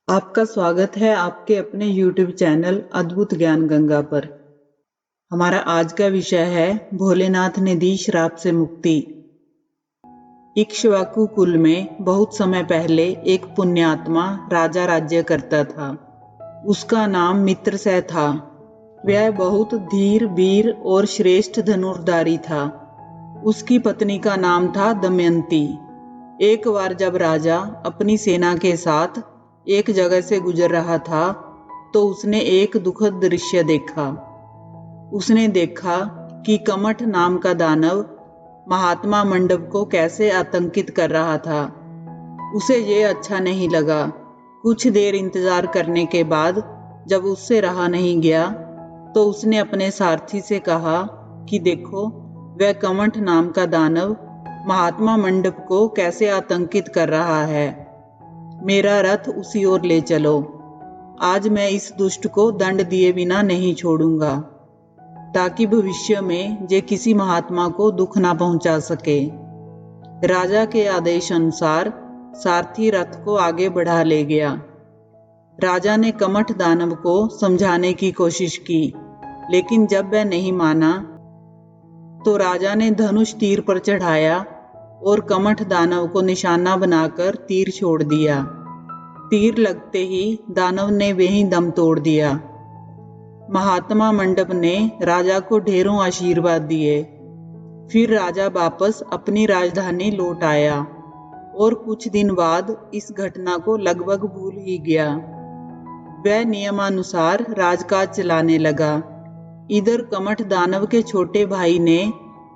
आपका स्वागत है आपके अपने YouTube चैनल अद्भुत ज्ञान गंगा पर। हमारा आज का विषय है भोलेनाथ ने दी श्राप से मुक्ति। इक्ष्वाकु कुल में बहुत समय पहले एक पुण्यात्मा राजा राज्य करता था। उसका नाम मित्रसेन था। वह बहुत धीर वीर और श्रेष्ठ धनुर्धारी था। उसकी पत्नी का नाम था दमयंती। एक बार जब राजा अपनी सेना के साथ एक जगह से गुजर रहा था तो उसने एक दुखद दृश्य देखा। उसने देखा कि कमठ नाम का दानव महात्मा मंडप को कैसे आतंकित कर रहा था। उसे ये अच्छा नहीं लगा। कुछ देर इंतजार करने के बाद जब उससे रहा नहीं गया तो उसने अपने सारथी से कहा कि देखो, वह कमठ नाम का दानव महात्मा मंडप को कैसे आतंकित कर रहा है। मेरा रथ उसी ओर ले चलो। आज मैं इस दुष्ट को दंड दिए बिना नहीं छोड़ूंगा, ताकि भविष्य में जे किसी महात्मा को दुख ना पहुंचा सके। राजा के आदेश अनुसार सारथी रथ को आगे बढ़ा ले गया। राजा ने कमठ दानव को समझाने की कोशिश की, लेकिन जब वह नहीं माना तो राजा ने धनुष तीर पर चढ़ाया और कमठ दानव को निशाना बनाकर तीर छोड़ दिया। तीर लगते ही दानव ने वहीं दम तोड़ दिया। महात्मा मंडप ने राजा को ढेरों आशीर्वाद दिए। फिर राजा वापस अपनी राजधानी लौट आया और कुछ दिन बाद इस घटना को लगभग भूल ही गया। वह नियमानुसार राजकाज चलाने लगा। इधर कमठ दानव के छोटे भाई ने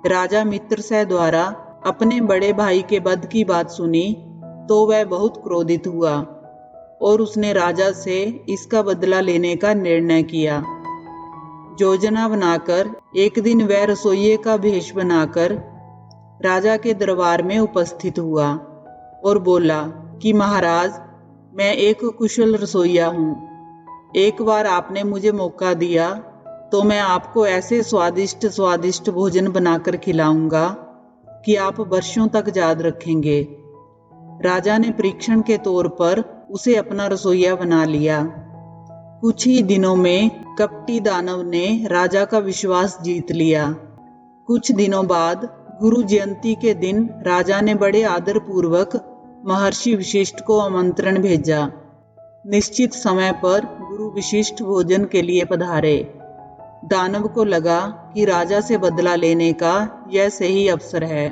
राजा मित्रसेन द्वारा अपने बड़े भाई के वध की बात सुनी तो वह बहुत क्रोधित हुआ और उसने राजा से इसका बदला लेने का निर्णय किया। योजना बनाकर एक दिन वह रसोइये का भेष बनाकर राजा के दरबार में उपस्थित हुआ और बोला कि महाराज, मैं एक कुशल रसोइया हूँ। एक बार आपने मुझे मौका दिया तो मैं आपको ऐसे स्वादिष्ट स्वादिष्ट भोजन बनाकर खिलाऊंगा कि आप वर्षों तक याद रखेंगे। राजा ने परीक्षण के तौर पर उसे अपना रसोइया बना लिया। कुछ ही दिनों में कपटी दानव ने राजा का विश्वास जीत लिया। कुछ दिनों बाद गुरु जयंती के दिन राजा ने बड़े आदर पूर्वक महर्षि वशिष्ठ को आमंत्रण भेजा। निश्चित समय पर गुरु वशिष्ठ भोजन के लिए पधारे। दानव को लगा कि राजा से बदला लेने का यह सही अवसर है।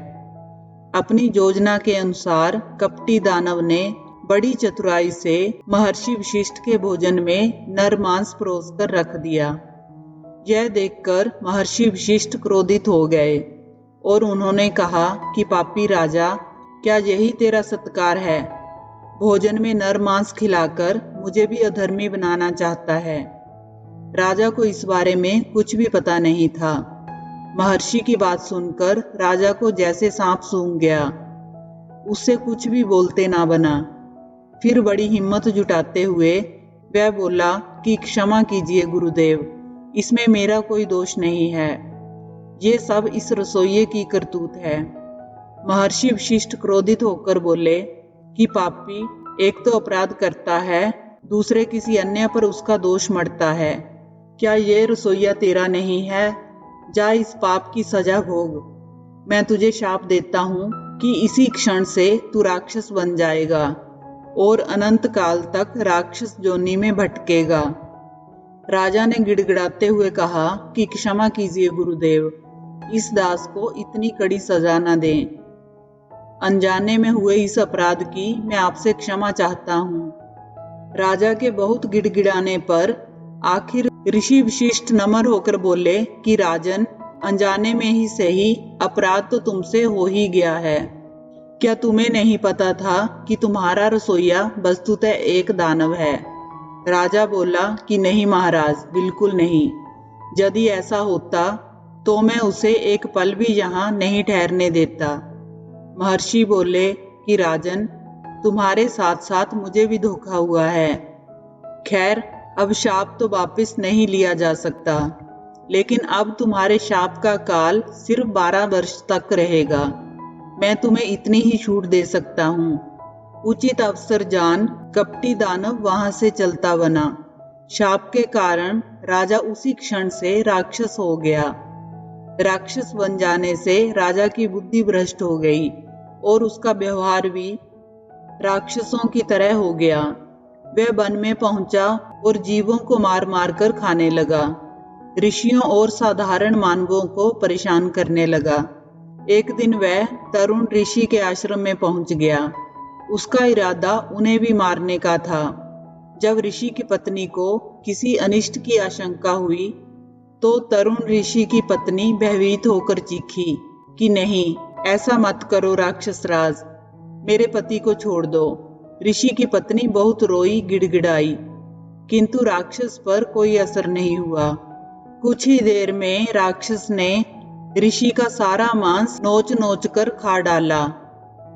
अपनी योजना के अनुसार कपटी दानव ने बड़ी चतुराई से महर्षि वशिष्ठ के भोजन में नर मांस परोस कर रख दिया। यह देखकर महर्षि वशिष्ठ क्रोधित हो गए और उन्होंने कहा कि पापी राजा, क्या यही तेरा सत्कार है? भोजन में नर मांस खिलाकर मुझे भी अधर्मी बनाना चाहता है। राजा को इस बारे में कुछ भी पता नहीं था। महर्षि की बात सुनकर राजा को जैसे सांप सूंघ गया। उससे कुछ भी बोलते ना बना। फिर बड़ी हिम्मत जुटाते हुए वह बोला कि क्षमा कीजिए गुरुदेव, इसमें मेरा कोई दोष नहीं है। ये सब इस रसोइये की करतूत है। महर्षि वशिष्ठ क्रोधित होकर बोले कि पापी, एक तो अपराध करता है, दूसरे किसी अन्य पर उसका दोष मढ़ता है। क्या ये रसोइया तेरा नहीं है? जा इस पाप की सजा भोग। मैं तुझे शाप देता हूँ कि इसी क्षण से तू राक्षस बन जाएगा और अनंत काल तक राक्षस योनि में भटकेगा। राजा ने गिड़गिड़ाते हुए कहा कि क्षमा कीजिए गुरुदेव, इस दास को इतनी कड़ी सजा न दें। अनजाने में हुए इस अपराध की मैं आपसे क्षमा चाहता हूँ। राजा के बहुत गिड़गिड़ाने पर आखिर ऋषि वशिष्ठ नम्र होकर बोले कि राजन, अनजाने में ही सही, अपराध तो तुमसे हो ही गया है। क्या तुम्हें नहीं पता था कि तुम्हारा रसोइया वस्तुतः एक दानव है? राजा बोला कि नहीं महाराज, बिल्कुल नहीं। यदि ऐसा होता तो मैं उसे एक पल भी यहाँ नहीं ठहरने देता। महर्षि बोले कि राजन, तुम्हारे साथ साथ मुझे भी धोखा हुआ है। खैर, अब शाप तो वापस नहीं लिया जा सकता, लेकिन अब तुम्हारे शाप का काल सिर्फ 12 वर्ष तक रहेगा। मैं तुम्हें इतनी ही छूट दे सकता हूँ। उचित अवसर जान कपटी दानव वहां से चलता बना। शाप के कारण राजा उसी क्षण से राक्षस हो गया। राक्षस बन जाने से राजा की बुद्धि भ्रष्ट हो गई और उसका व्यवहार भी राक्षसों की तरह हो गया। वह वन में पहुंचा और जीवों को मार मार कर खाने लगा। ऋषियों और साधारण मानवों को परेशान करने लगा। एक दिन वह तरुण ऋषि के आश्रम में पहुंच गया। उसका इरादा उन्हें भी मारने का था। जब ऋषि की पत्नी को किसी अनिष्ट की आशंका हुई तो तरुण ऋषि की पत्नी भयभीत होकर चीखी कि नहीं, ऐसा मत करो राक्षस राज, मेरे पति को छोड़ दो। ऋषि की पत्नी बहुत रोई, गिड़गिड़ाई, किंतु राक्षस पर कोई असर नहीं हुआ। कुछ ही देर में राक्षस ने ऋषि का सारा मांस नोच नोच कर खा डाला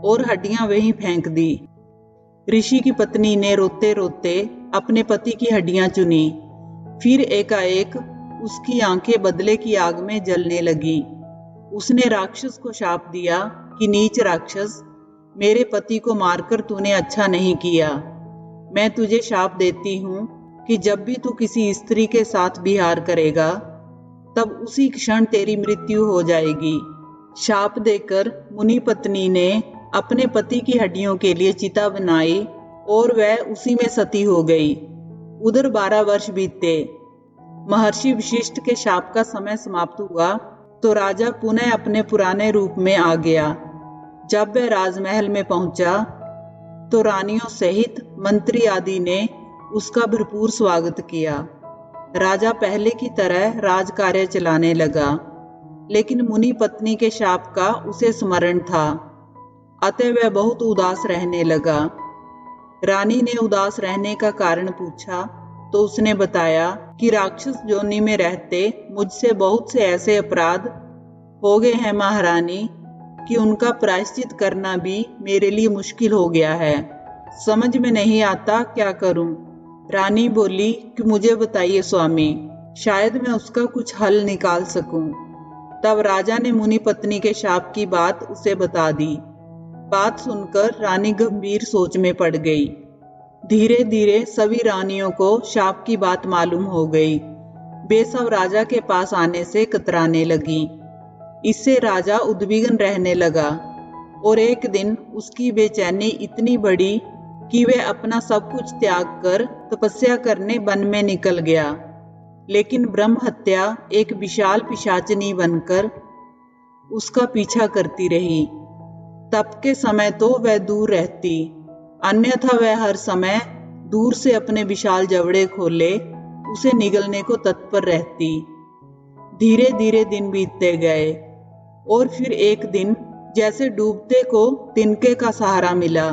और हड्डियां वहीं फेंक दी। ऋषि की पत्नी ने रोते रोते अपने पति की हड्डियां चुनी। फिर एकाएक उसकी आंखें बदले की आग में जलने लगी। उसने राक्षस को शाप दिया कि नीच राक्षस, मेरे पति को मारकर तूने अच्छा नहीं किया। मैं तुझे शाप देती हूँ कि जब भी तू किसी स्त्री के साथ विहार करेगा तब उसी क्षण तेरी मृत्यु हो जाएगी। शाप देकर मुनि पत्नी ने अपने पति की हड्डियों के लिए चिता बनाई और वह उसी में सती हो गई। उधर 12 वर्ष बीते। महर्षि वशिष्ठ के शाप का समय समाप्त हुआ तो राजा पुनः अपने पुराने रूप में आ गया। जब वह राजमहल में पहुंचा तो रानियों सहित मंत्री आदि ने उसका भरपूर स्वागत किया। राजा पहले की तरह राजकार्य चलाने लगा, लेकिन मुनि पत्नी के शाप का उसे स्मरण था, अतः वह बहुत उदास रहने लगा। रानी ने उदास रहने का कारण पूछा तो उसने बताया कि राक्षस योनि में रहते मुझसे बहुत से ऐसे अपराध हो गए हैं महारानी कि उनका प्रायश्चित करना भी मेरे लिए मुश्किल हो गया है। समझ में नहीं आता क्या करूं। रानी बोली कि मुझे बताइए स्वामी, शायद मैं उसका कुछ हल निकाल सकूं। तब राजा ने मुनि पत्नी के शाप की बात उसे बता दी। बात सुनकर रानी गंभीर सोच में पड़ गई। धीरे धीरे सभी रानियों को शाप की बात मालूम हो गई। वे सब राजा के पास आने से कतराने लगी। इससे राजा उद्विग्न रहने लगा और एक दिन उसकी बेचैनी इतनी बढ़ी कि वह अपना सब कुछ त्याग कर तपस्या करने वन में निकल गया। लेकिन ब्रह्म हत्या एक विशाल पिशाचिनी बनकर उसका पीछा करती रही। तप के समय तो वह दूर रहती, अन्यथा वह हर समय दूर से अपने विशाल जबड़े खोले उसे निगलने को तत्पर रहती। धीरे धीरे दिन बीतते गए और फिर एक दिन जैसे डूबते को तिनके का सहारा मिला।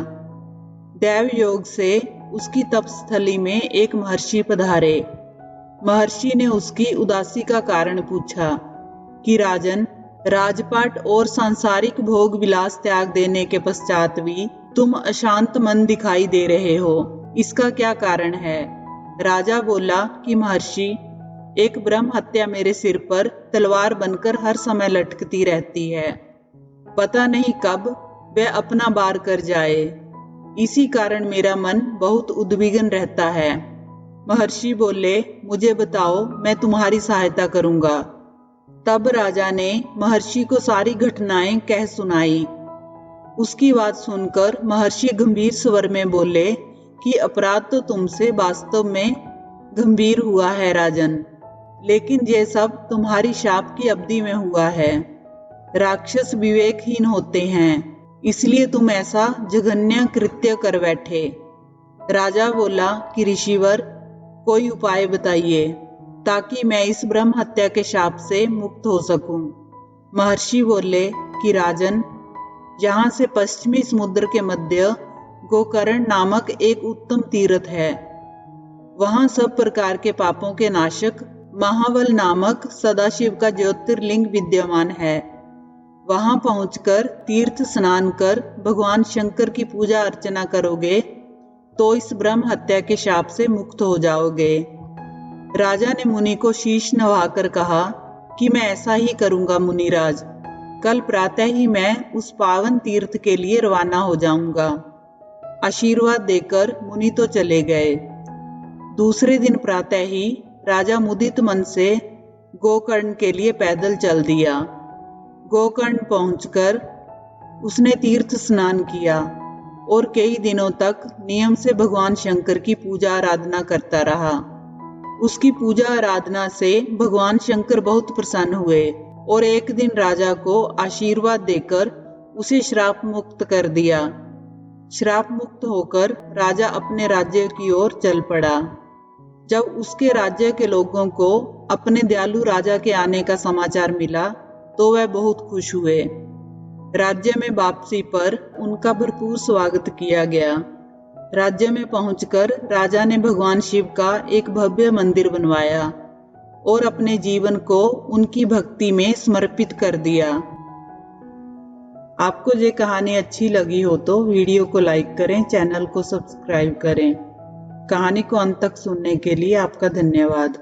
दैव योग से उसकी तपस्थली में एक महर्षि पधारे। महर्षि ने उसकी उदासी का कारण पूछा कि राजन, राजपाट और सांसारिक भोग विलास त्याग देने के पश्चात भी तुम अशांत मन दिखाई दे रहे हो, इसका क्या कारण है? राजा बोला कि महर्षि, एक ब्रह्म हत्या मेरे सिर पर तलवार बनकर हर समय लटकती रहती है। पता नहीं कब वह अपना वार कर जाए, इसी कारण मेरा मन बहुत उद्विग्न रहता है। महर्षि बोले, मुझे बताओ, मैं तुम्हारी सहायता करूंगा। तब राजा ने महर्षि को सारी घटनाएं कह सुनाई। उसकी बात सुनकर महर्षि गंभीर स्वर में बोले कि अपराध तो तुमसे वास्तव में गंभीर हुआ है राजन, लेकिन ये सब तुम्हारी शाप की अवधि में हुआ है। राक्षस विवेकहीन होते हैं, इसलिए तुम ऐसा जघन्य कृत्य कर बैठे। राजा बोला कि ऋषिवर, कोई उपाय बताइए ताकि मैं इस ब्रह्म हत्या के शाप से मुक्त हो सकूं। महर्षि बोले कि राजन, यहाँ से पश्चिमी समुद्र के मध्य गोकर्ण नामक एक उत्तम तीर्थ है। वहां सब प्रकार के पापों के नाशक महाबल नामक सदाशिव का ज्योतिर्लिंग विद्यमान है। वहां पहुंचकर तीर्थ स्नान कर भगवान शंकर की पूजा अर्चना करोगे तो इस ब्रह्म हत्या के शाप से मुक्त हो जाओगे। राजा ने मुनि को शीश नवाकर कहा कि मैं ऐसा ही करूंगा मुनिराज। कल प्रातः ही मैं उस पावन तीर्थ के लिए रवाना हो जाऊंगा। आशीर्वाद देकर मुनि तो चले गए। दूसरे दिन प्रातः ही राजा मुदित मन से गोकर्ण के लिए पैदल चल दिया। गोकर्ण पहुंचकर उसने तीर्थ स्नान किया और कई दिनों तक नियम से भगवान शंकर की पूजा आराधना करता रहा। उसकी पूजा आराधना से भगवान शंकर बहुत प्रसन्न हुए और एक दिन राजा को आशीर्वाद देकर उसे श्राप मुक्त कर दिया। श्राप मुक्त होकर राजा अपने राज्य की ओर चल पड़ा। जब उसके राज्य के लोगों को अपने दयालु राजा के आने का समाचार मिला तो वह बहुत खुश हुए। राज्य में वापसी पर उनका भरपूर स्वागत किया गया। राज्य में पहुंचकर राजा ने भगवान शिव का एक भव्य मंदिर बनवाया और अपने जीवन को उनकी भक्ति में समर्पित कर दिया। आपको ये कहानी अच्छी लगी हो तो वीडियो को लाइक करें, चैनल को सब्सक्राइब करें। कहानी को अंत तक सुनने के लिए आपका धन्यवाद।